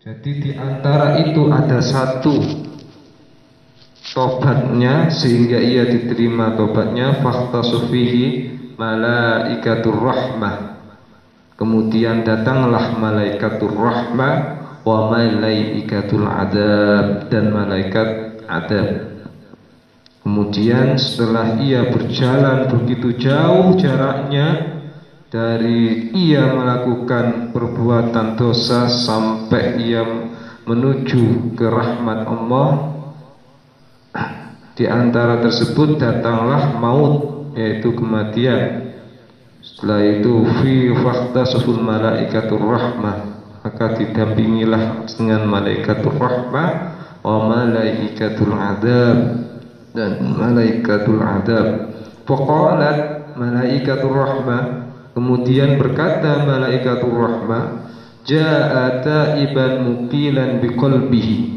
Jadi di antara itu ada satu tobatnya sehingga ia diterima tobatnya, fahtasufihi malaikatur rahmah. Kemudian datanglah malaikatur rahmah wa malaikatul adab, dan malaikat adab. Kemudian setelah ia berjalan begitu jauh jaraknya dari ia melakukan perbuatan dosa sampai ia menuju ke rahmat Allah, di antara tersebut datanglah maut, yaitu kematian. Setelah itu fi fakhtasuful malaikatur rahmah, maka didampingilah dengan malaikatur rahmah wa malaikatul adab, dan malaikatul adab. Faqalat malaikatur rahmah, kemudian berkata malaikatur rahmah, jaa taiban muqilan biqalbihi.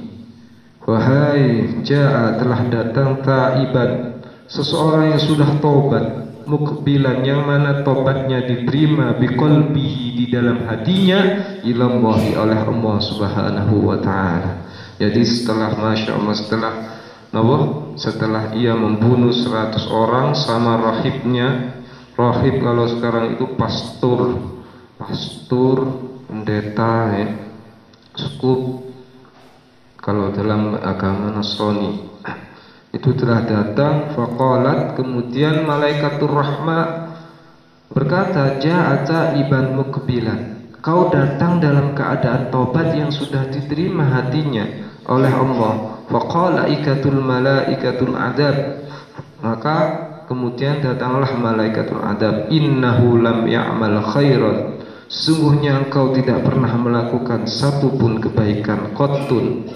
Wahai jaa, telah datang taiban, seseorang yang sudah tobat, mukbilan, yang mana tobatnya diterima, biqalbihi, di dalam hatinya, ilallahi, oleh Allah subhanahu wa ta'ala. Jadi setelah, masya Allah, setelah ia membunuh 100 orang sama rahibnya. Rahib kalau sekarang itu pastor, pendeta, skup kalau dalam agama Nasrani. Itu telah datang. Faqalat, kemudian malaikatur rahmah berkata, ja'ata iban mukbilan, kau datang dalam keadaan tobat yang sudah diterima hatinya oleh Allah. Faqala ikatul malaikatul adab, maka kemudian datanglah malaikatul adab, innahu lam ya'mal khairan, sungguhnya engkau tidak pernah melakukan satu pun kebaikan, qattun.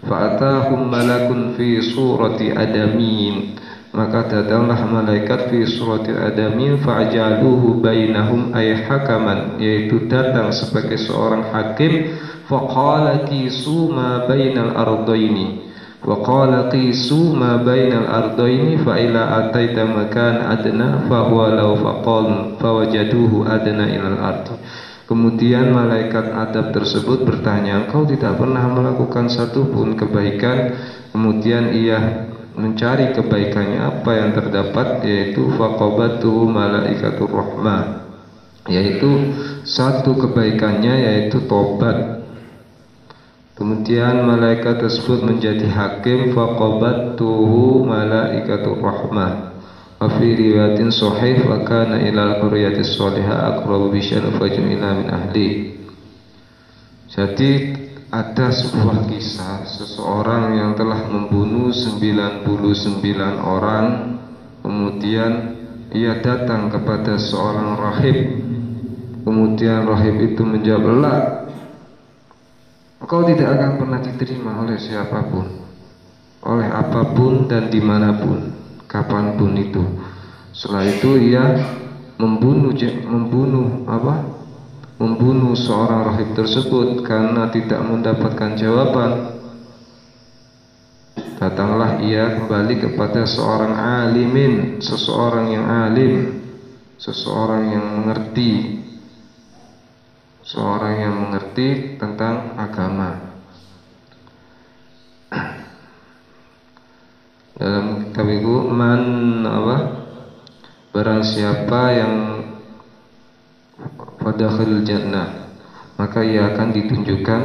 Fa'atahum malakun fi surati adamin, maka datanglah malaikat fi surati adamin, fa'ajaluhu bainahum ay hakaman, yaitu datang sebagai seorang hakim. Faqala qisu ma bainal ardaini, wa qala qisu ma bainal ardaini fa ila ataita makan adna fa huwa law faqal fawajaduhu adna ilal ardi. Kemudian malaikat adab tersebut bertanya, engkau tidak pernah melakukan satu pun kebaikan? Kemudian ia mencari kebaikannya, apa yang terdapat, yaitu faqabatu malaikatur rahmah, yaitu satu kebaikannya, yaitu tobat. Kemudian malaikat tersebut menjadi hakim, faqabatuhu malaikatur rahmah. Fi riwayatin sahih, wa kana ilal qaryatis salihah aqrabu bisyarif ila min ahli. Jadi ada sebuah kisah seseorang yang telah membunuh 99 orang. Kemudian ia datang kepada seorang rahib. Kemudian rahib itu menjawab, la, engkau tidak akan pernah diterima oleh siapapun, oleh apapun dan dimanapun, kapanpun itu. Setelah itu ia membunuh seorang rahib tersebut karena tidak mendapatkan jawaban. Datanglah ia kembali kepada seorang alimin, seseorang yang alim, seseorang yang mengerti, seorang yang mengerti tentang agama. Dalam kitab itu barang siapa yang fadakhil jannah, maka ia akan ditunjukkan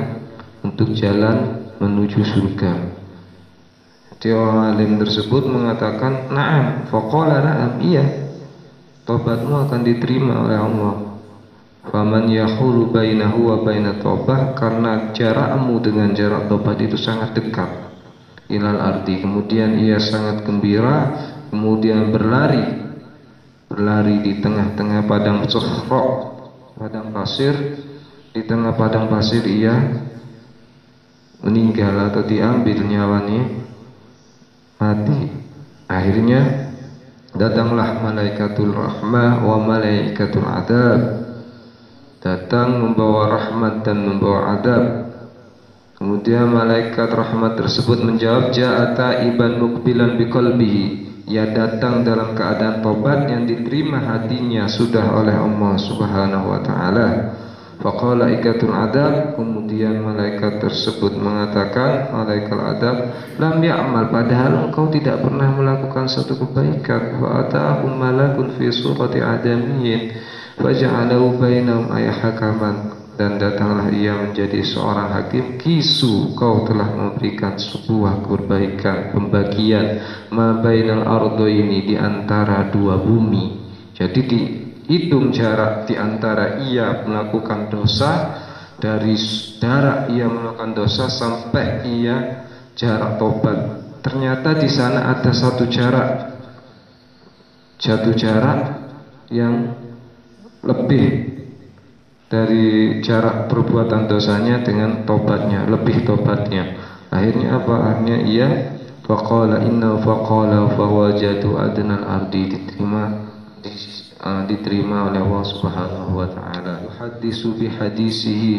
untuk jalan menuju surga. Jadi orang alim tersebut mengatakan, na'am, faqala na'am, iya, tobatmu akan diterima oleh Allah. Faman yahulu bainahu wa baina taubah, karena jarakmu dengan jarak tobat itu sangat dekat. Ilal arti, kemudian ia sangat gembira, kemudian berlari di tengah-tengah padang suhraq, padang pasir. Di tengah padang pasir ia meninggal atau diambil nyawanya, mati. Akhirnya datanglah malaikatul rahmah wa malaikatul adab, datang membawa rahmat dan membawa adab. Kemudian malaikat rahmat tersebut menjawab, ja'ata iban mukbilan biqalbihi, ia datang dalam keadaan tobat yang diterima hatinya sudah oleh Allah subhanahu wa ta'ala. Faqalaikatul adab, kemudian malaikat tersebut mengatakan, malaikat adab, lam ya'mal, padahal engkau tidak pernah melakukan satu kebaikan. Fa atahum malakun fi surati adamiyyin faja'alahu bainahum ayahakaman, dan datanglah ia menjadi seorang hakim. Kisu, kau telah memberikan sebuah kebaikan, pembagian ma bainal ardaini, di antara dua bumi. Jadi dihitung jarak di antara ia melakukan dosa, dari jarak ia melakukan dosa sampai ia jarak tobat. Ternyata di sana ada satu jarak yang lebih dari jarak perbuatan dosanya dengan tobatnya, lebih tobatnya. Akhirnya apa? Akhirnya ia faqala inna faqala fawajatu adnal ardi, diterima oleh Allah Subhanahu wa taala. Yuhaddisu bi hadisihi,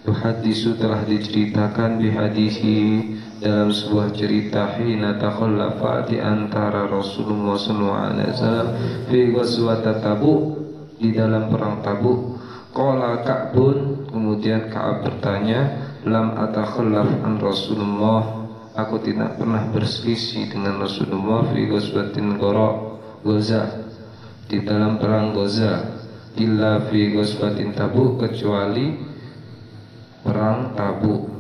yuhaddisu telah diceritakan bi hadisihi, dalam sebuah cerita, hina takhallafa, di antara Rasulullah sallallahu alaihi wasallam fi ghazwat Tabuk, di dalam perang Tabuk. Qala Ka'bun, kemudian Ka'ab bertanya, lam atakhallaf an Rasulullah, aku tidak pernah berselisih dengan Rasulullah fi ghazwatin Ghaza, di dalam perang Ghaza, illa fi ghazwatin Tabuk, kecuali perang Tabuk.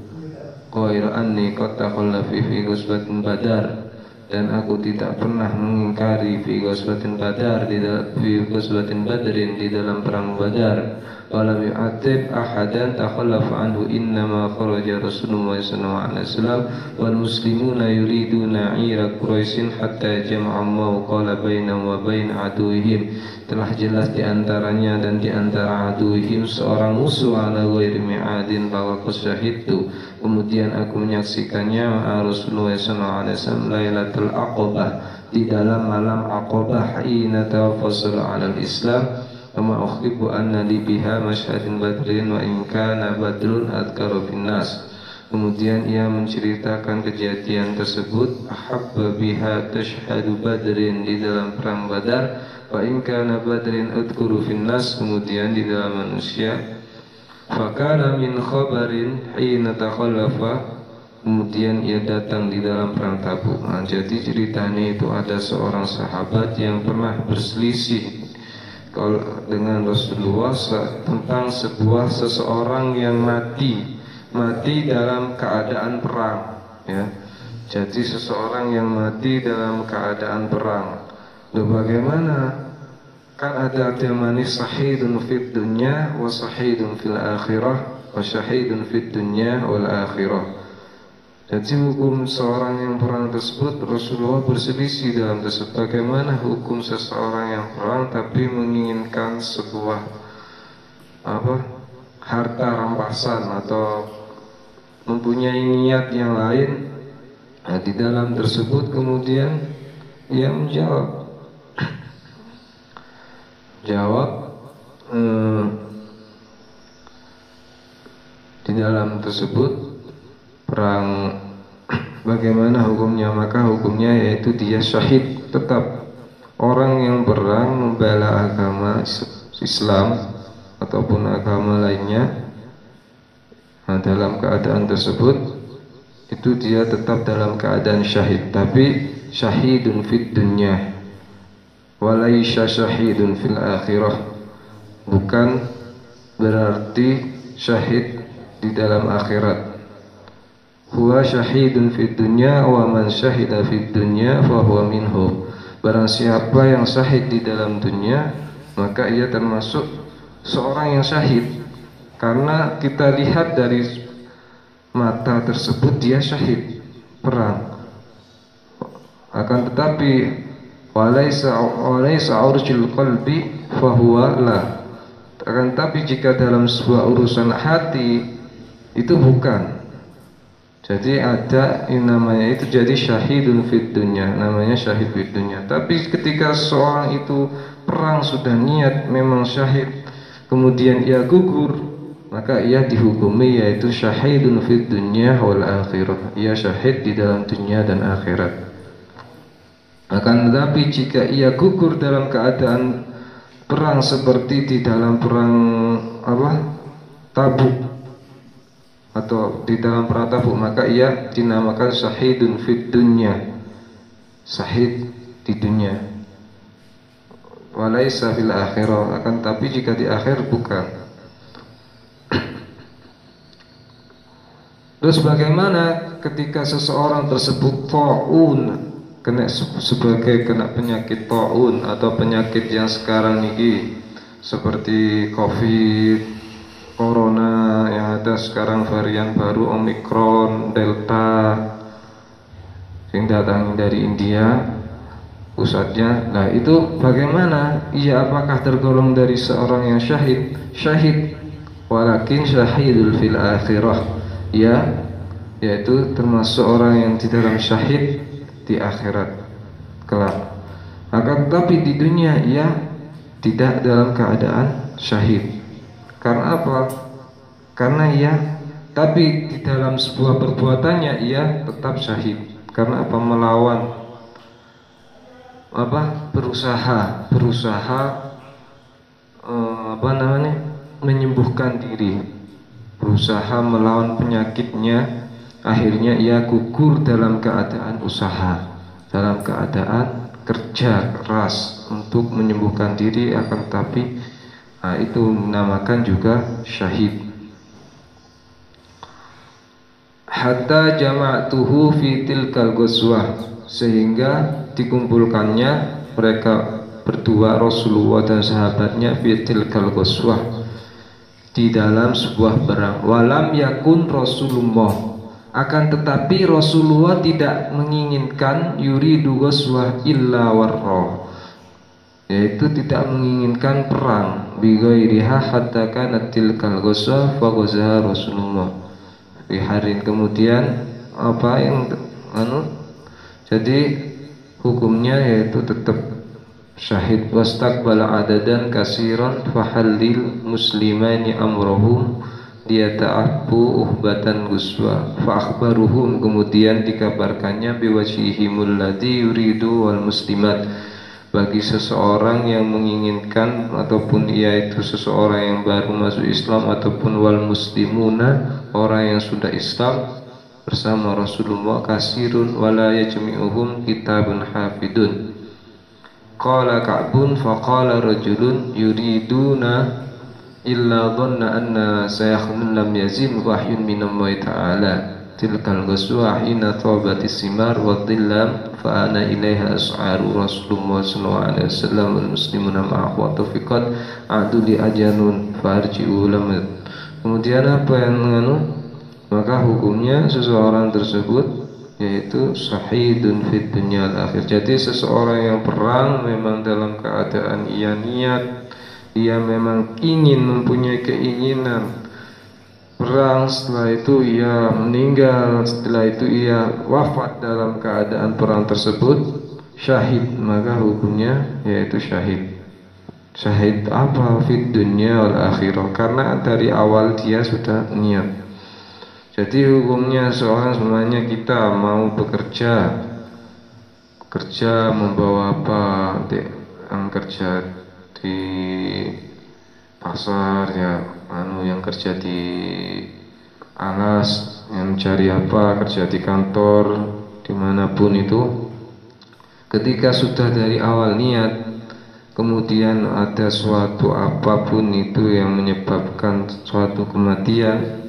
Qaira anni qad takhallafi fi ghazwatin Badar, dan aku tidak pernah mengingkari fi ghazwatin Badar, fi ghazwatin Badrin, di dalam perang Badar. Walam yu'atib ahadan takhallafa anhu, innama kharaja Rasulullah sallallahu alaihi wasallam wal muslimuna yuriduna 'ira Quraisyin hatta jama'a ma qala bainahum wa bain aduwwihim. Telah jelas di antaranya dan di antara aduwwihim seorang musuh ala ghairi mi'adin, bahwa qasyahidtu, kemudian aku menyaksikannya Rasulullah sallallahu alaihi wasallam Lailatul Aqabah, di dalam malam Aqabah, hina tawaffasal 'ala al-Islam. Kama ukhibbu anna li biha masyhadin badrin wa in kana badrun adkaru bin nas. Kemudian ia menceritakan kejadian tersebut, ahabba biha tashhadu badrin, di dalam perang Badar, wa in kana badrin adkuru bin nas, kemudian di dalam manusia. Fakana min khabarin hina takhallafa, kemudian ia datang di dalam perang Tabuk. Nah, jadi ceritanya itu ada seorang sahabat yang pernah berselisih dengan Rasulullah tentang seseorang yang mati dalam keadaan perang, ya. Jadi seseorang yang mati dalam keadaan perang. Loh, bagaimana? Kan ada manis syahidun fid dunya wa syahidun fil akhirah wa syahidun fid dunya wal akhirah. Jadi hukum seorang yang perang tersebut, Rasulullah berselisih dalam tersebut. Bagaimana hukum seseorang yang perang tapi menginginkan sebuah harta rampasan atau mempunyai niat yang lain. Nah, di dalam tersebut kemudian ia menjawab di dalam tersebut perang, bagaimana hukumnya? Maka hukumnya yaitu dia syahid tetap. Orang yang perang membela agama Islam ataupun agama lainnya, nah, dalam keadaan tersebut itu dia tetap dalam keadaan syahid, tapi syahidun fid dunya walaysa syahidun fil akhirah, bukan berarti syahid di dalam akhirat. Huwa syahidun fid dunya wa man syahida fid dunya fa huwa minhum. Barang siapa yang syahid di dalam dunia, maka ia termasuk seorang yang syahid. Karena kita lihat dari mata tersebut dia syahid perang. Akan tetapi walaysa urjul qalbi fa huwa la. Akan tetapi jika dalam sebuah urusan hati itu bukan. Jadi ada yang namanya itu jadi syahidun fid dunya, namanya syahid fid dunya. Tapi ketika seorang itu perang sudah niat memang syahid, kemudian ia gugur, maka ia dihukumi yaitu syahidun fid dunya wal akhirah. Ia syahid di dalam dunia dan akhirat. Akan tetapi jika ia gugur dalam keadaan perang seperti di dalam perang Tabuk atau di dalam perang Tabuk, maka ia dinamakan syahidun fid dunya, syahid di dunia. Walaisa fil akhirah, akan tapi jika di akhir bukan. Terus bagaimana ketika seseorang tersebut ta'un, kena penyakit ta'un atau penyakit yang sekarang ini seperti Covid, Corona yang ada sekarang, varian baru Omicron, Delta yang datang dari India pusatnya. Nah itu bagaimana? Ia apakah tergolong dari seorang yang syahid? Syahid, walakin syahidul fil akhirah, ya, yaitu termasuk orang yang di dalam syahid di akhirat kelak. Akan tetapi di dunia ia tidak dalam keadaan syahid. Karena apa? Karena ia, tapi di dalam sebuah perbuatannya ia tetap syahid. Karena apa? Melawan, berusaha menyembuhkan diri, berusaha melawan penyakitnya. Akhirnya ia gugur dalam keadaan usaha, dalam keadaan kerja keras untuk menyembuhkan diri. Akan tetapi itu dinamakan juga syahid. Hatta jama'tuhu fi tilkal ghazwah, sehingga dikumpulkannya mereka berdua, Rasulullah dan sahabatnya, fi tilkal ghazwah, di dalam sebuah perang. Walam yakun Rasulullah, akan tetapi Rasulullah tidak menginginkan yuridu ghazwah illa warra, yaitu tidak menginginkan perang, bighairiha hatta kanat tilkal ghazwah fa ghazaha Rasulullah. Di hari kemudian jadi hukumnya yaitu tetap syahid. Wastaqbala adadan kasiran fahallil muslimani amrahum liyata'abbu uhbatan guswa fa akhbaruhum, kemudian dikabarkannya biwajhihimul ladzi yuridu wal muslimat, bagi seseorang yang menginginkan ataupun ia itu seseorang yang baru masuk Islam ataupun wal muslimuna, orang yang sudah Islam bersama Rasulullah, kasirun wala yajmi'uhum kitabun hafidun. Qala Ka'bun faqala rajulun yuriduna illa dhanna anna sayakhun lam yazim wahyun minallahi ta'ala tilkal ghazwah hina tabatis simar wa dhillam fa ana ilaiha as'aru Rasulullah sallallahu alaihi wasallam wal muslimuna ma'ahu wa tafiqat adu li ajanun farji'u lam. Kemudian apa yang maka hukumnya seseorang tersebut yaitu syahidun fid dunya al akhir. Jadi seseorang yang perang memang dalam keadaan ia niat, ia memang ingin, mempunyai keinginan perang, setelah itu ia meninggal, setelah itu ia wafat dalam keadaan perang tersebut, syahid, maka hukumnya yaitu syahid. Syahid apa? Fid dunya wal akhirah, karena dari awal dia sudah niat. Jadi hukumnya seorang, semuanya kita mau bekerja membawa apa? Yang kerja di pasar ya, yang kerja di alas, yang mencari apa, kerja di kantor, dimanapun itu, ketika sudah dari awal niat, kemudian ada suatu apapun itu yang menyebabkan suatu kematian,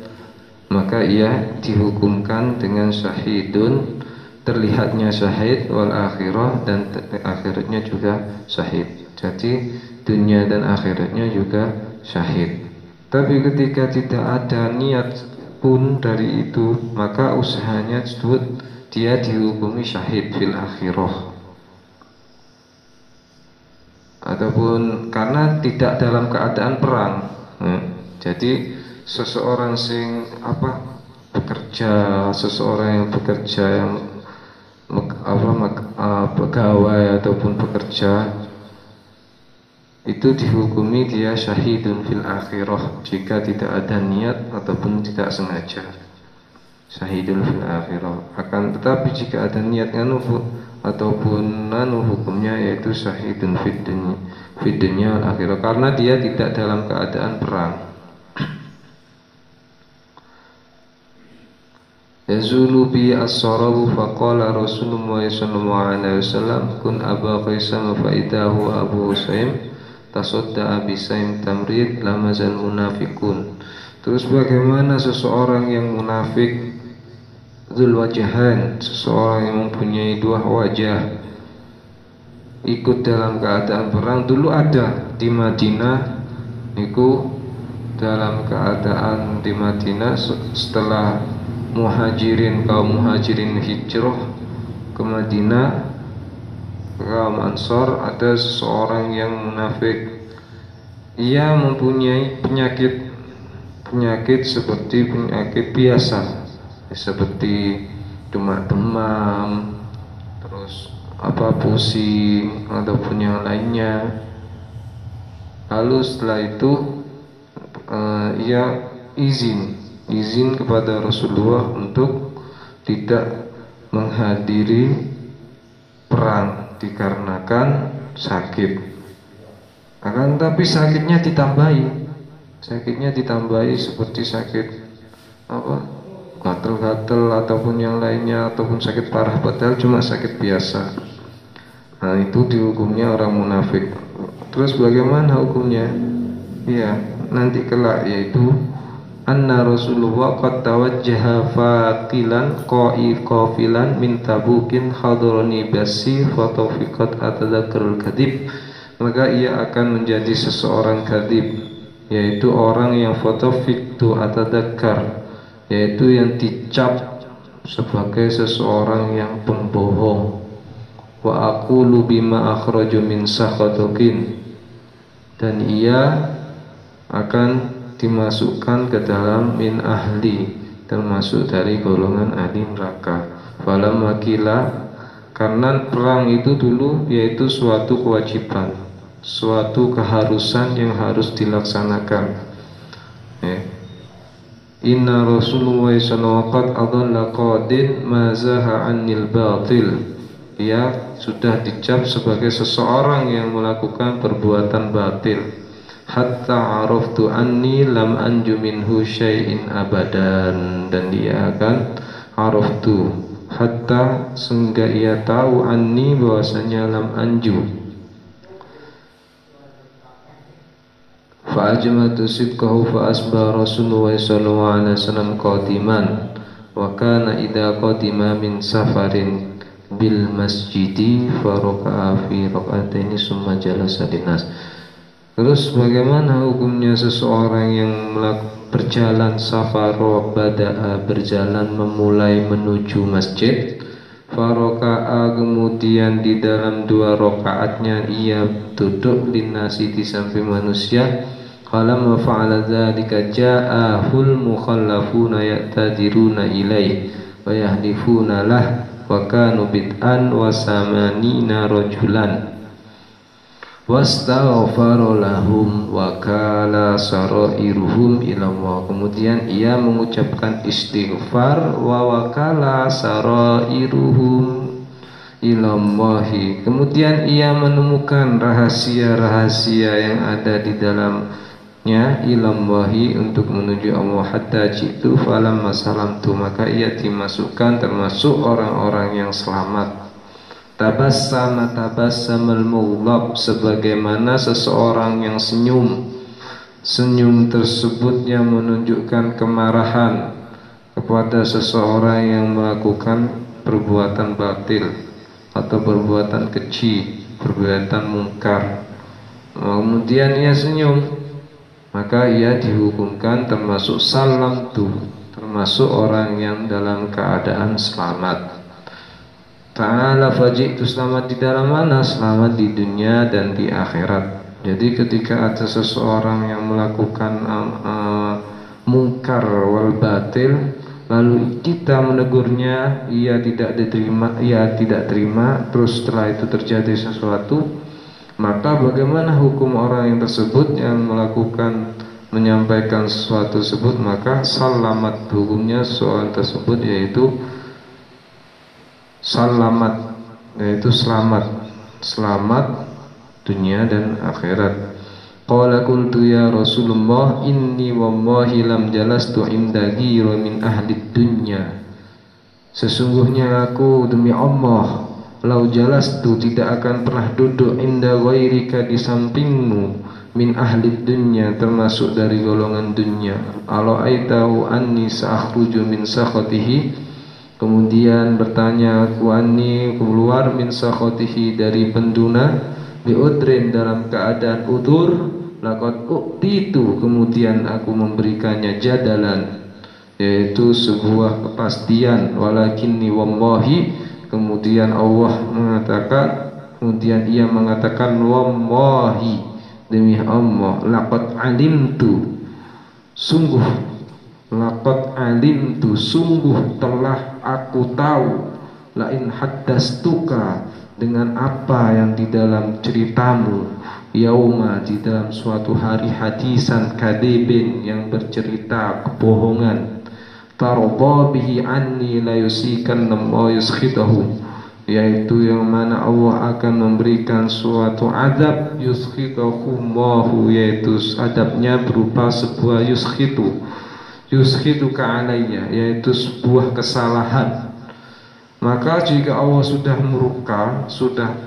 maka ia dihukumkan dengan syahidun, terlihatnya syahid, wal akhirah, dan akhiratnya juga syahid. Jadi dunia dan akhiratnya juga syahid. Tapi ketika tidak ada niat pun dari itu, maka usahanya tersebut dia dihukumi syahid fil akhirah. Ataupun karena tidak dalam keadaan perang. Jadi seseorang seseorang yang bekerja, yang pegawai ataupun bekerja, itu dihukumi dia syahidun fil akhirah jika tidak ada niat ataupun tidak sengaja. Syahidun fil akhirah. Akan tetapi jika ada niat ataupun hukumnya yaitu syahidun fid dunya al akhirah, karena dia tidak dalam keadaan perang. yazulu bi as-sarabu faqala Rasulullah sallallahu alaihi wasallam kun Aba Qaisam fa idahu Abu Husaim tasadda bisaim tamrid lamazal munafiqun. Terus bagaimana seseorang yang munafik dzul wajhain, seseorang yang mempunyai dua wajah, ikut dalam keadaan perang. Dulu ada di Madinah, itu dalam keadaan di Madinah setelah kaum muhajirin hijrah ke Madinah, kaum Ansor, ada seseorang yang munafik. Ia mempunyai penyakit seperti penyakit biasa, seperti demam, terus pusing ataupun yang lainnya. Lalu setelah itu ia izin kepada Rasulullah untuk tidak menghadiri perang dikarenakan sakit. Akan tapi sakitnya ditambahi seperti sakit gatel-gatel ataupun yang lainnya, ataupun sakit parah padahal cuma sakit biasa. Nah, itu dihukumnya orang munafik. Terus bagaimana hukumnya? Ya, nanti kelak, yaitu anna Rasulullah qad tawajjaha faqilan qafilan min Tabukin hadarani basi fa tawfiqat atadzakarul kadhib. Maka ia akan menjadi seseorang kadhib, yaitu orang yang fotofiktu atadzakar, yaitu yang dicap sebagai seseorang yang pembohong. Wa aqulu bima akhraju min sakhatukin, dan ia akan dimasukkan ke dalam min ahli, termasuk dari golongan ahli neraka. Falam wakila, karena perang itu dulu yaitu suatu kewajiban, suatu keharusan yang harus dilaksanakan. Inna Rasulullah sallallahu alaihi wasallam qadin mazaha anil batil. Ia sudah dicap sebagai seseorang yang melakukan perbuatan batil. Hatta araftu anni lam anju minhu syai'in abadan, dan dia akan araftu hatta sehingga ia tahu anni bahwasanya lam anju. Fa ajmatu sidqahu fa asba Rasulullah sallallahu alaihi wasallam qadiman wa kana idza qadima min safarin bil masjidi faraka'a fi raka'ataini summa jalasa dinas. Terus bagaimana hukumnya seseorang yang berjalan safaro bada'a, berjalan memulai menuju masjid, faraka'a kemudian di dalam 2 rakaatnya ia duduk linasi di samping manusia. Falamma fa'ala dzalika ja'ahul mukhallafuna ya'tadiruna ilaihi wa yahdifuna lah wa kanu bid'an wa samanina rajulan wastaghfara lahum wa kala sarairuhum ila Allah. Kemudian ia mengucapkan istighfar wa wakala sarairuhum ila Allah. Kemudian ia menemukan rahasia-rahasia yang ada di dalamnya ilallahi, untuk menuju Allah. Hatta jitu falamma salamtu, maka ia dimasukkan termasuk orang-orang yang selamat. Tabassamal mughlab, sebagaimana seseorang yang senyum tersebut yang menunjukkan kemarahan kepada seseorang yang melakukan perbuatan batil atau perbuatan keji, perbuatan mungkar. Kemudian ia senyum, maka ia dihukumkan termasuk salam tuh, termasuk orang yang dalam keadaan selamat. Ta'ala faji'tu, selamat di dalam mana? Selamat di dunia dan di akhirat. Jadi ketika ada seseorang yang melakukan mungkar wal batil, lalu kita menegurnya, ia tidak terima, terus setelah itu terjadi sesuatu, maka bagaimana hukum orang yang tersebut yang menyampaikan sesuatu tersebut? Maka salamat, hukumnya soal tersebut yaitu salamat, yaitu selamat dunia dan akhirat. Qala qultu ya Rasulullah inni wallahi lam jalastu inda ghira min ahli dunya Sesungguhnya aku demi Allah, lau jalastu tidak akan pernah duduk inda ghairika di sampingmu min ahli dunya termasuk dari golongan dunia. Ala aitahu anni sa'khruju min sakhatihi. Kemudian bertanya aku anni keluar min sakhatihi dari penduna biudrin dalam keadaan udur. Laqad u'titu kemudian aku memberikannya jadalan, yaitu sebuah kepastian. Walakinni wallahi kemudian Allah mengatakan, kemudian ia mengatakan wallahi demi Allah, laqad alimtu sungguh, laqad alimtu sungguh telah aku tahu, lain haddastuka dengan apa yang di dalam ceritamu, yauma di dalam suatu hari, hadisan kadibin yang bercerita kebohongan, tarda bihi anni la yusikan wa yuskhitahu, yaitu yang mana Allah akan memberikan suatu adab, yuskhitahu mahu, yaitu adabnya berupa sebuah yuskhitu ka'alayya, yaitu sebuah kesalahan. Maka jika Allah sudah murka, sudah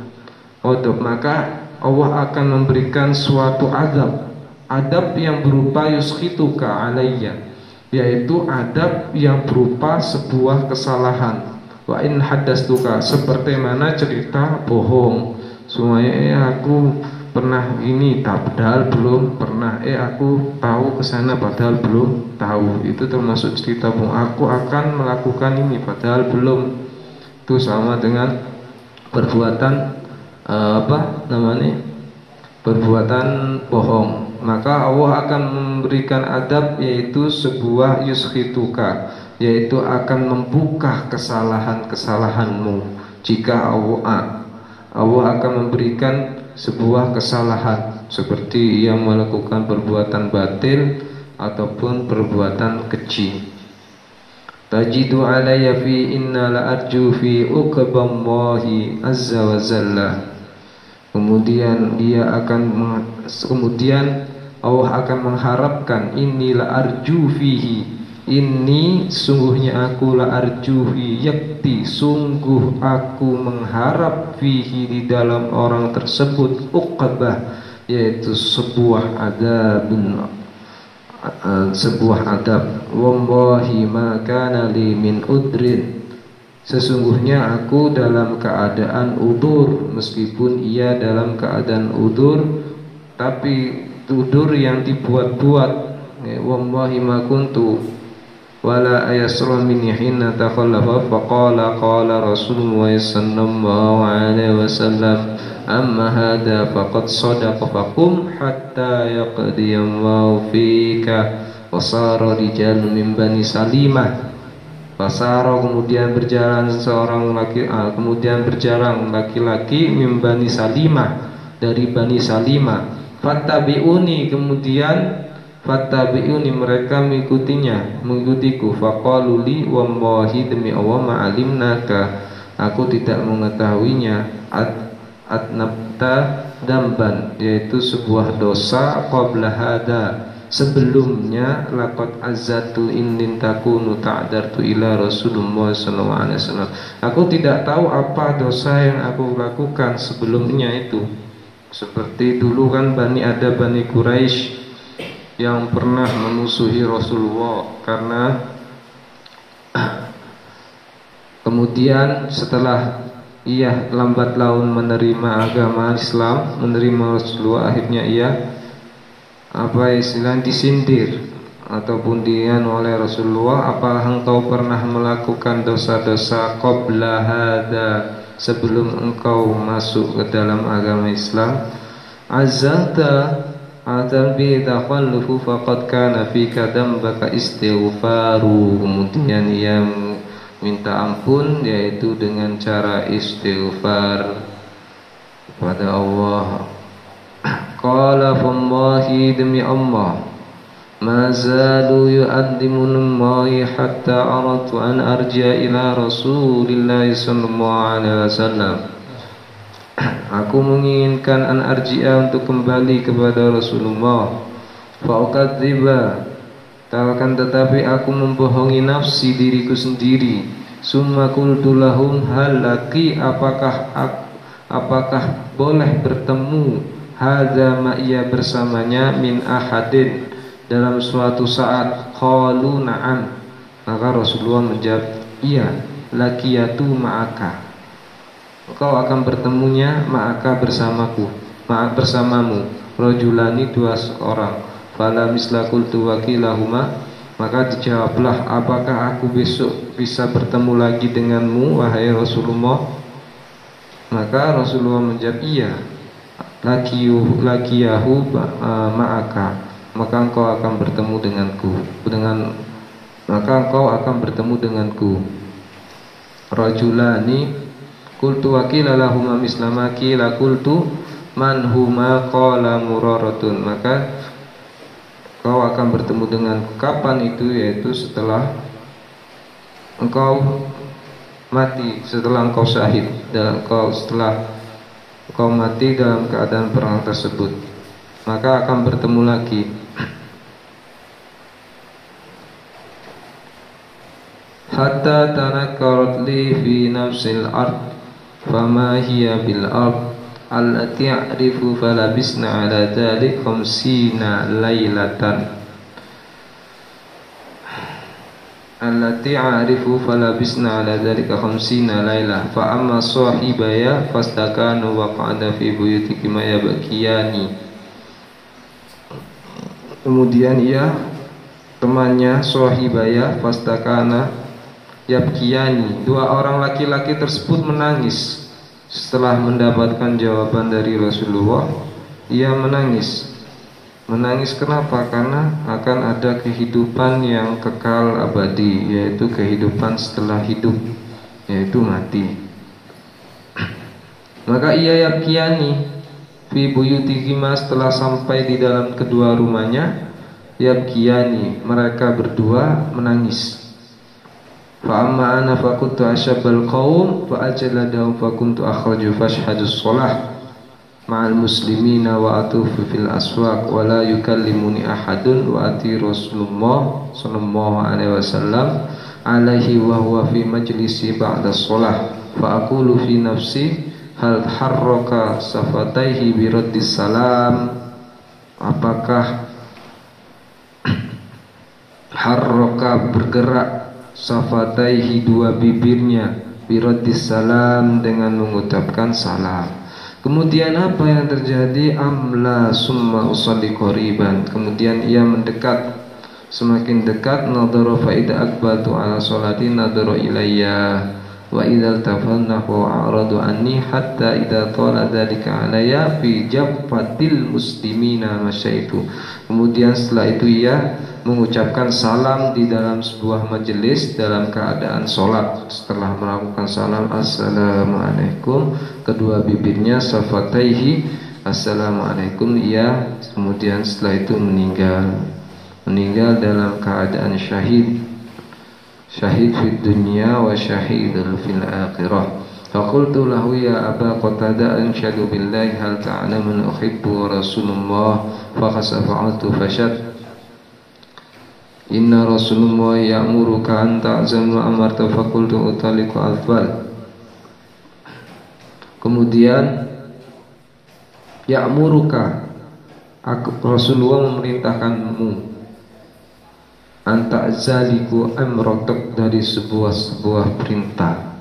odop, maka Allah akan memberikan suatu adab yang berupa yuskhitu ka'alayya, yaitu adab yang berupa sebuah kesalahan. Wa in haddastuka, seperti mana cerita bohong, semuanya aku pernah ini padahal belum pernah, aku tahu kesana padahal belum tahu, itu termasuk cerita bohong. Aku akan melakukan ini padahal belum, itu sama dengan perbuatan perbuatan bohong. Maka Allah akan memberikan adab, yaitu sebuah yuskhituka, yaitu akan membuka kesalahan-kesalahanmu. Jika Allah akan memberikan sebuah kesalahan, seperti ia melakukan perbuatan batil ataupun perbuatan keji. Tajidu alayya fi inna la arju fi uqballahi azza wa jalla. Kemudian Allah akan mengharapkan, inni la arju fihi, ini sungguhnya aku la arjuhi yakti, sungguh aku mengharap fihi di dalam orang tersebut, uqbah, yaitu sebuah adab. Wallahi ma kana li min udrin, sesungguhnya aku dalam keadaan udur, meskipun ia dalam keadaan udur, tapi udur yang dibuat-buat. Wallahi ma kuntu wala ayasra min hina takhallafa faqala qala Rasulullah sallallahu alaihi wasallam amma hadha faqad sadaqa faqum hatta yaqdi Allahu fika. Wasara rijal min bani Salimah, wasara kemudian berjalan seorang laki-laki min bani Salimah, dari bani Salimah. Fattabi'uni, kemudian fattabi'uni, mereka mengikutiku. Faqalu li wallahi demi Allah ma'alimnaka, aku tidak mengetahuinya. Atnabta damban, yaitu sebuah dosa, qabla hada, sebelumnya. Laqad azzatu in takunu ta'dartu ila Rasulullah sallallahu alaihi wasallam, aku tidak tahu apa dosa yang aku lakukan sebelumnya itu. Seperti dulu kan Bani Quraisy yang pernah memusuhi Rasulullah, karena kemudian setelah ia lambat laun menerima agama Islam, menerima Rasulullah, akhirnya ia disindir ataupun oleh Rasulullah, apa engkau pernah melakukan dosa-dosa qabla hada, sebelum engkau masuk ke dalam agama Islam? Azalta bi takhallufu faqad kana fika dambaka istighfaru, kemudian ia minta ampun, yaitu dengan cara istighfar kepada Allah. Qala fallahi, demi Allah, ma zalu yu'addimunni hatta aradtu an arji'a ila Rasulillah sallallahu alaihi wasallam, aku menginginkan an arji'a, untuk kembali kepada Rasulullah. Fa'ukadziba, akan tetapi aku membohongi nafsi, diriku sendiri. Summa qultu lahum hal laki, apakah boleh bertemu hadza ma'iya bersamanya min ahadin dalam suatu saat? Qalu na'am. Maka Rasulullah menjawab, iya, laqiyatu ma'aka, engkau akan bertemunya ma'aka bersamamu, rajulani, dua orang. Fala misla qultu wakilahuma, maka dijawablah, apakah aku besok bisa bertemu lagi denganmu wahai Rasulullah? Maka Rasulullah menjawab, iya, laqiyahu ma'aka, maka engkau akan bertemu denganku. Rajulani qultu wakila lahuma mislama qila qultu man huma qala muraratun, maka kau akan bertemu dengan kapan itu, yaitu setelah engkau mati, setelah engkau syahid, dan setelah engkau mati dalam keadaan perang tersebut, maka akan bertemu lagi. Hatta tanakkarat li fi nafsil ard fama hiya bil ard allati a'rifu falabisna ala dhalik khamsina laylatan laylah fa amma sahibaya fastakanu wa qa'ada fi buyutikima yabkiyani. Kemudian temannya sahibaya fastakana yabkiyani, dua orang laki-laki tersebut menangis. Setelah mendapatkan jawaban dari Rasulullah, ia menangis. Menangis kenapa? Karena akan ada kehidupan yang kekal abadi, yaitu kehidupan setelah hidup, yaitu mati. Maka ia yabkiyani fi buyutikima, setelah sampai di dalam kedua rumahnya, yabkiyani, mereka berdua menangis. Fa amma ana fa kuntu ashabal qaum fa ajaladahum fa kuntu akhraju fashhadus shalah ma'al muslimina wa atufu fil aswaq wa la yukallimuni ahadun wa ati Rasulullah sallallahu alaihi wasallam alaihi wa huwa fi majlisi ba'da shalah fa aqulu fi nafsi hal harraka safataihi bi raddis salam, apakah harraka bergerak safataihi dua bibirnya biraddis salam dengan mengucapkan salam. Kemudian apa yang terjadi? Amla summa usalli qariban, kemudian ia mendekat, semakin dekat. Nadhara fa idza aqbaltu ala salati nadhara ilayya wa idza tafanna wa aradu anni hatta idza tala dzalika alayya fi jabbatil muslimina masyaitu. Kemudian setelah itu ia mengucapkan salam di dalam sebuah majelis dalam keadaan sholat. Setelah melakukan salam assalamualaikum, kedua bibirnya safataihi assalamualaikum, ia kemudian setelah itu meninggal dalam keadaan syahid fid dunya wa syahidul fil akhirah. Faqultu lahu ya Aba Qatadah anshadu billahi hal ta'lamu uhibbu Rasulullah faqasafa'tu fashad inna Rasulullah ya'muruka an ta'zam wa amarta faqultu utaliku afal. Kemudian ya'muruka, Rasulullah memerintahkanmu, an ta'zaliku amratak, dari sebuah perintah.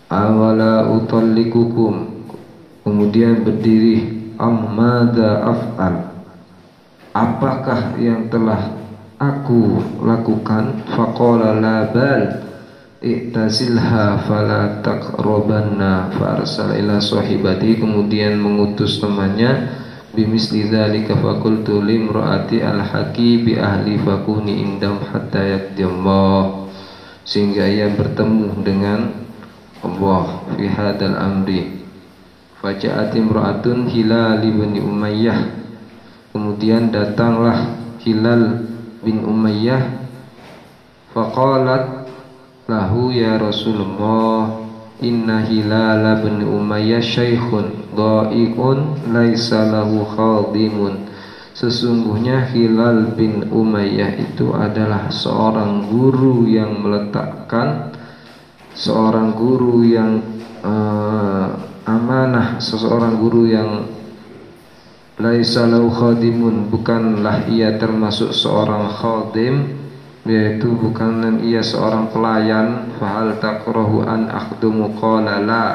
Awala utallikukum, kemudian berdiri, ammadha af'al, apakah yang telah aku lakukan? Faqala la bal i'tazilha fala taqrabanna fa arsala ila sahibati, kemudian mengutus temannya bimisli dzalika faqultu limraati alhaqi bi ahli fakuni indam hatta yaqdillah, sehingga ia bertemu dengan Allah fi hadal amri. Faja'at imra'atun Hilal bin Umayyah, kemudian datanglah Hilal bin Umayyah, faqalat lahu ya Rasulullah inna Hilal bin Umayyah syaikhun dha'iqun laisa lahu khadimun, Sesungguhnya Hilal bin Umayyah itu adalah seorang guru yang meletakkan, seorang guru yang amanah, seseorang guru yang laisa lahu khadimun, bukanlah ia termasuk seorang khadim, yaitu bukan ia seorang pelayan. Fahal takrahu an akhdumu, qala la,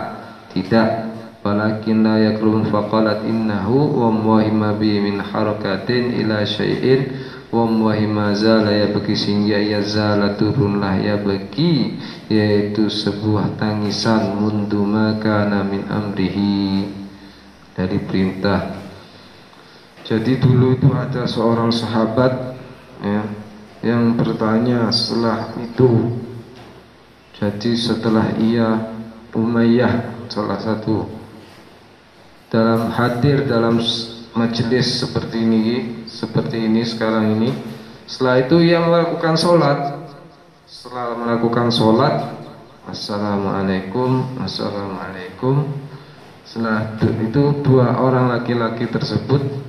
tidak, walakin la yakrun, faqalat innahu wallahi ma bi min harakatin ila syai'in wallahi ma zala yabki, sehingga ia zala turunlah yabki, yaitu sebuah tangisan, mundu makana min amrihi, dari perintah. Jadi dulu itu ada seorang sahabat ya, yang bertanya setelah itu. Jadi setelah ia Umayyah salah satu dalam hadir dalam majelis seperti ini sekarang ini, setelah itu ia melakukan sholat. Setelah melakukan sholat, assalamualaikum, assalamualaikum. Setelah itu dua orang laki-laki tersebut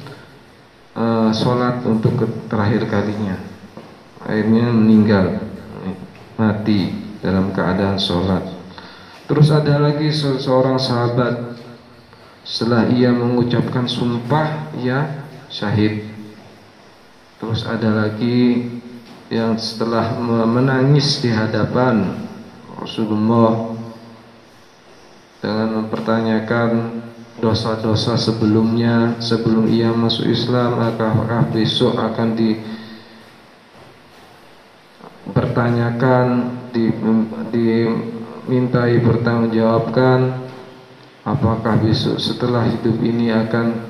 sholat untuk terakhir kalinya, akhirnya meninggal, mati dalam keadaan sholat. Terus ada lagi seorang sahabat, setelah ia mengucapkan sumpah ia syahid. Terus ada lagi yang setelah menangis di hadapan Rasulullah dengan mempertanyakan dosa-dosa sebelumnya, sebelum ia masuk Islam, apakah besok akan dipertanyakan, dimintai bertanggungjawabkan, apakah besok setelah hidup ini akan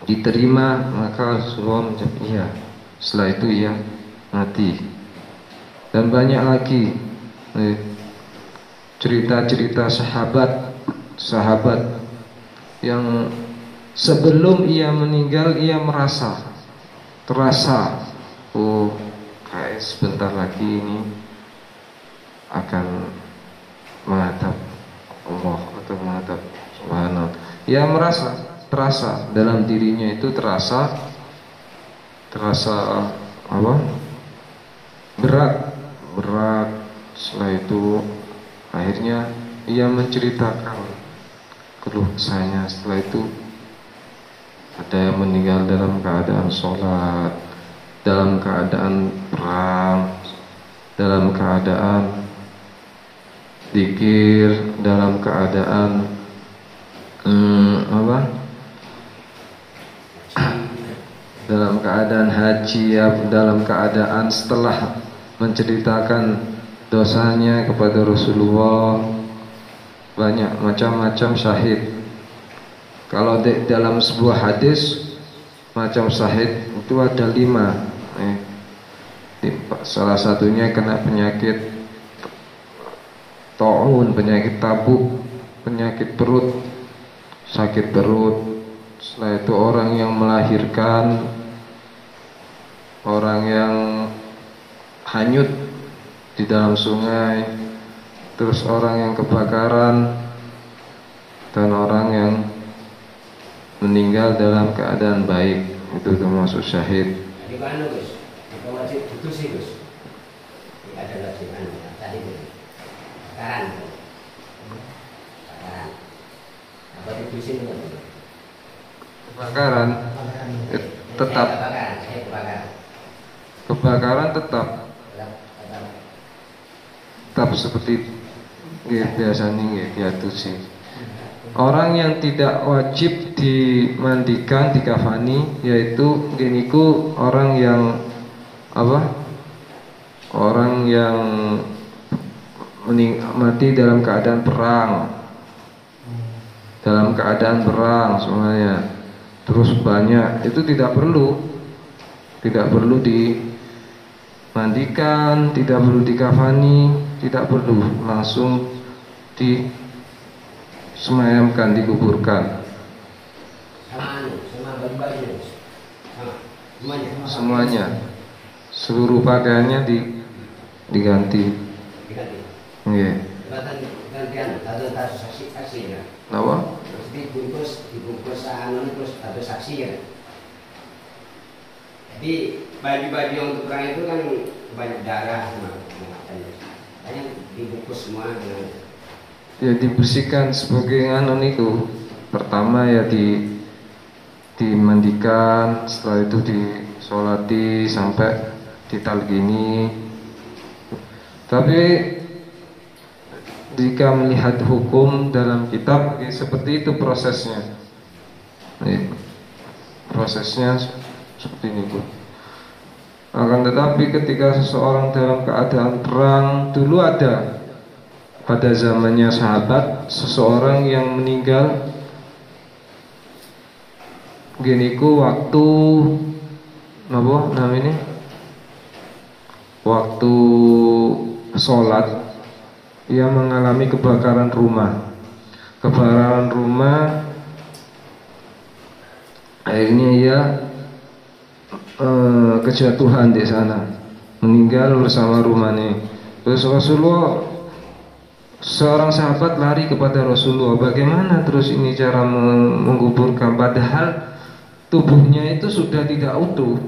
diterima. Maka Rasulullah menjawab iya. Setelah itu ia mati. Dan banyak lagi cerita-cerita sahabat yang sebelum ia meninggal ia terasa, oh kayak sebentar lagi ini akan menghadap Allah atau menghadap Subhanahu. Ia terasa dalam dirinya itu terasa apa? Berat. Setelah itu akhirnya ia menceritakan keluh kesahnya. Setelah itu ada yang meninggal dalam keadaan sholat, dalam keadaan perang, dalam keadaan zikir, dalam keadaan dalam keadaan haji, ya, dalam keadaan setelah menceritakan dosanya kepada Rasulullah. Banyak macam-macam syahid. Kalau dalam sebuah hadis macam syahid itu ada 5. Salah satunya kena penyakit ta'un, penyakit tabuk, penyakit perut, sakit perut. Setelah itu orang yang melahirkan, orang yang hanyut di dalam sungai, terus orang yang kebakaran, dan orang yang meninggal dalam keadaan baik, itu termasuk syahid. Di mana Gus? Itu wajib itu sih Gus. Ada wajib tadi itu. Bakaran. Apa itu sih? Kebakaran tetap. Kebakaran tetap seperti biasanya gitu sih. Orang yang tidak wajib dimandikan, dikafani, yaitu giniku orang yang apa? Orang yang mati dalam keadaan perang. Dalam keadaan perang semuanya. Terus banyak, itu tidak perlu dimandikan, tidak perlu dikafani, tidak perlu, langsung disemayamkan, dikuburkan. Semuanya, seluruh pakaiannya diganti. Iya. Kenapa? Dibungkus terus ada saksi ya. Jadi baju-baju yang untuk perang itu kan banyak darah semua, hanya dibungkus semua dengan ya dibersihkan sebagai anu niku. Pertama ya dimandikan, setelah itu disolati sampai ditalgini. Tapi jika melihat hukum dalam kitab ya seperti itu prosesnya. Prosesnya seperti ini Bu. Akan tetapi ketika seseorang dalam keadaan perang, dulu ada pada zamannya sahabat seseorang yang meninggal giniku waktu apa namanya waktu sholat ia mengalami kebakaran rumah akhirnya ia kejatuhan di sana, meninggal bersama rumahnya. Terus Rasulullah, seorang sahabat lari kepada Rasulullah, bagaimana terus ini cara menguburkan, padahal tubuhnya itu sudah tidak utuh.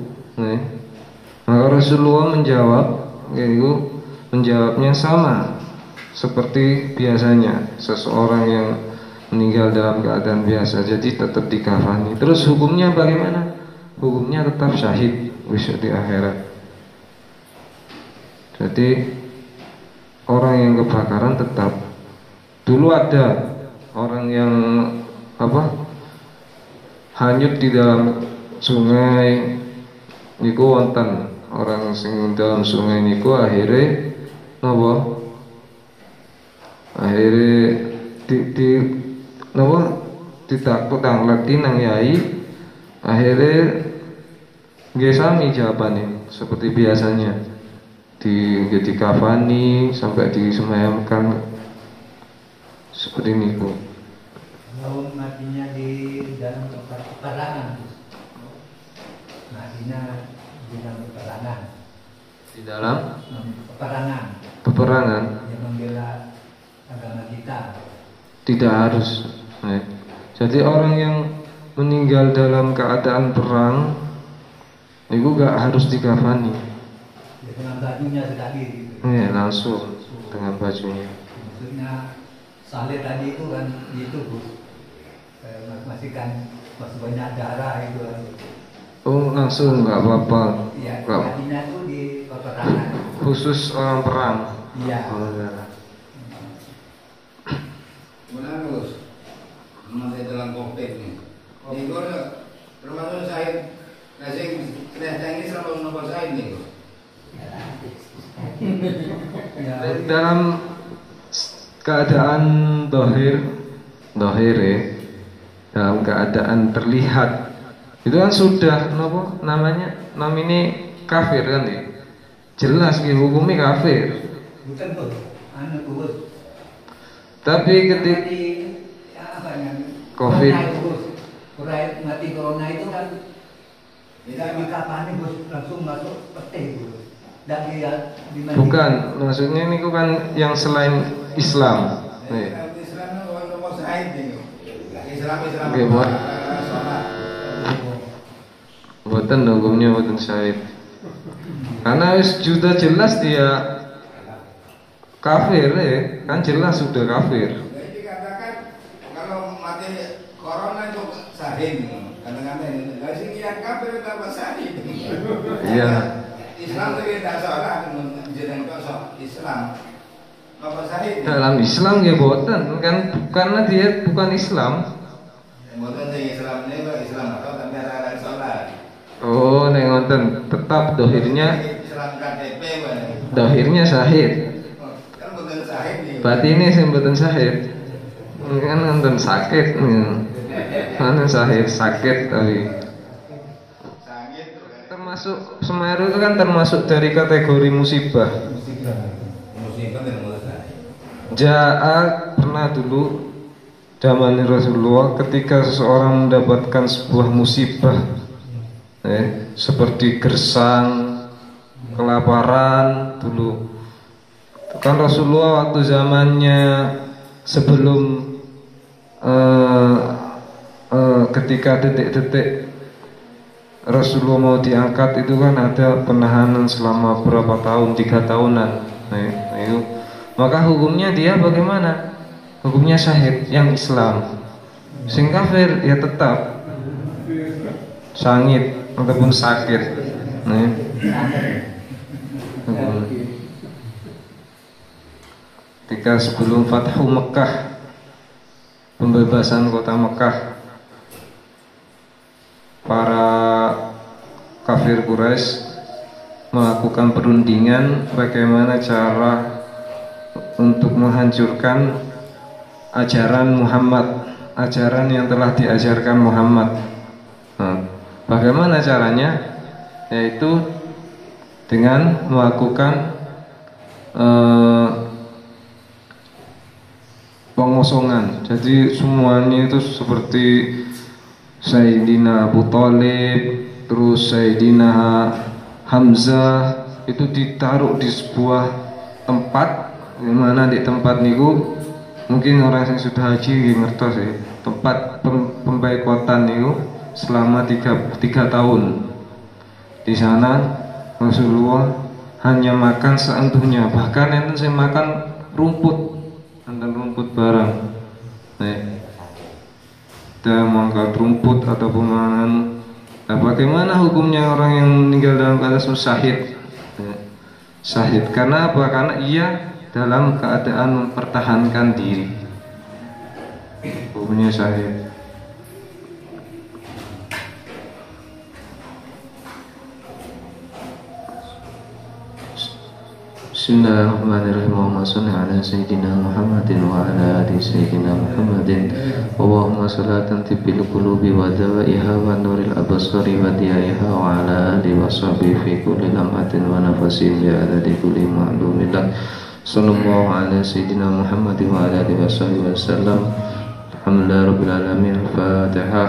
Maka Rasulullah menjawabnya sama seperti biasanya seseorang yang meninggal dalam keadaan biasa, jadi tetap dikafani. Terus hukumnya bagaimana? Hukumnya tetap syahid besok di akhirat. Jadi orang yang kebakaran tetap. Dulu ada orang yang hanyut di dalam sungai niku wonten orang sing dalam sungai niku akhirnya ditakut angleti nang yai, akhirnya nggih sami jawabane seperti biasanya dikafani sampai disemayamkan seperti ini Bu. Kalau matinya di dalam peperangan, matinya di dalam peperangan. Di dalam peperangan yang membela agama kita. Tidak harus. Jadi orang yang meninggal dalam keadaan perang itu gak harus dikafani. Ya, dengan bajunya tadi. Iya, langsung dengan bajunya. Maksudnya salib tadi itu kan itu Bu. Masih banyak darah itu. Oh, langsung nggak apa-apa. Iya, matinya itu di peperangan. Khusus orang perang. Iya. Oh, ya. Benar Gus, masih dalam COVID nih. Ini gue termasuk saya nasi ini selalu nomor saya nih. Dalam keadaan dohir dalam keadaan terlihat itu kan sudah namanya kafir kan ya, jelas hukumnya kafir. Bukan Bos, Bos. Tapi ketika COVID mati corona itu kan tidak dikafani Bos, langsung masuk peti Bos. Dan dia bukan, maksudnya ini kan yang selain Islam. Islam orang nomor saya nih. Islam. Oke, buatan hukumnya buatan syahid. Karena sudah jelas dia kafir kan jelas sudah kafir. Jadi dikatakan kalau mati corona itu syahid, kadang-kadang nggak sih yang kafir tambah syahid. Iya. Islam itu tidak salah, jeneng kosong Islam. Apa syahid? Dalam Islam ya buatan kan karena dia bukan Islam. Buatan sing Islam ini kok Islam atau tapi ada sholat. Oh, nek ngoten tetap dohirnya Islam KTP wae. dohirnya syahid. Kan bukan syahid nih. Batine sing mboten syahid. Kan nonton sakit. Mana syahid sakit tapi termasuk Semeru itu kan termasuk dari kategori musibah. Musibah dan musibah. Ja'a pernah dulu zaman Rasulullah ketika seseorang mendapatkan sebuah musibah seperti gersang, kelaparan dulu. Kan Rasulullah waktu zamannya sebelum ketika detik-detik Rasulullah mau diangkat itu kan ada penahanan selama berapa tahun, 3 tahunan. Nah, itu. Maka hukumnya dia bagaimana? Hukumnya syahid yang Islam. Sing kafir ya tetap sangit ataupun sakit. Nah, ketika sebelum Fathu Mekah, pembebasan kota Mekah, para kafir Quraisy melakukan perundingan bagaimana cara untuk menghancurkan ajaran Muhammad, ajaran yang telah diajarkan Muhammad. Nah, bagaimana caranya? Yaitu dengan melakukan pengosongan. Jadi semuanya itu seperti Sayyidina Abu Thalib, terus Sayyidina Hamzah itu ditaruh di sebuah tempat, di mana di tempat niku mungkin orang yang sudah haji ngertos ya, tempat pembaikotan niku selama 3 tahun. Di sana Rasulullah hanya makan seentuhnya, bahkan enten saya makan rumput, enten rumput barang. Kita mengangkat rumput atau pemangan. Nah, bagaimana hukumnya orang yang meninggal dalam keadaan syahid? Syahid karena apa? Karena ia dalam keadaan mempertahankan diri. Hukumnya syahid. Bismillahirrahmanirrahim. Allahumma shalli ala sayyidina Muhammadin wa ala ali sayyidina Muhammadin. Allahumma salatan tibbil qulubi wa dawaiha wa nuril absari wa diyaiha wa ala ali wa sahbihi fi kulli lamhatin wa nafasin bi adadi kulli ma'lumin lak. Sallallahu ala sayyidina Muhammadin wa ala alihi wa sahbihi wa sallam. Alhamdulillah rabbil alamin. Al-Fatihah.